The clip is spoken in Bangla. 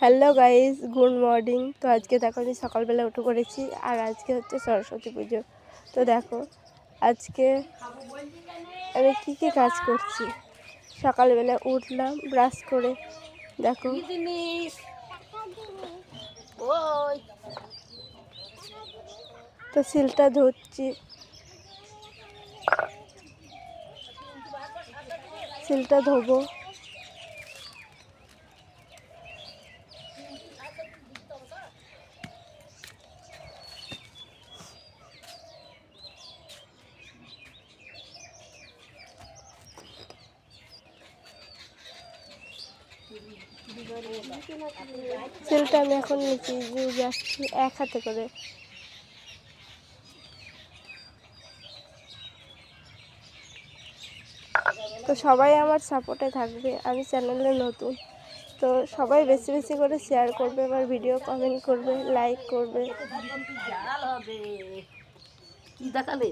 Hello guys, good morning. তো আজকে দেখো আমি সকালবেলা উঠে পড়েছি, আর আজকে হচ্ছে সরস্বতী পুজো। তো দেখো আজকে আমি কী কাজ করছি। সকালবেলা উঠলাম, ব্রাশ করে দেখো তো সিলটা ধরছি, সিলটা ধোবো। সিলটা আমি এখন নিচে যাচ্ছি এক হাতে করে। তো সবাই আমার সাপোর্টে থাকবে, আমি চ্যানেলে নতুন, তো সবাই বেশি বেশি করে শেয়ার করবে, আমার ভিডিও কমেন্ট করবে, লাইক করবে। কি দেখালে?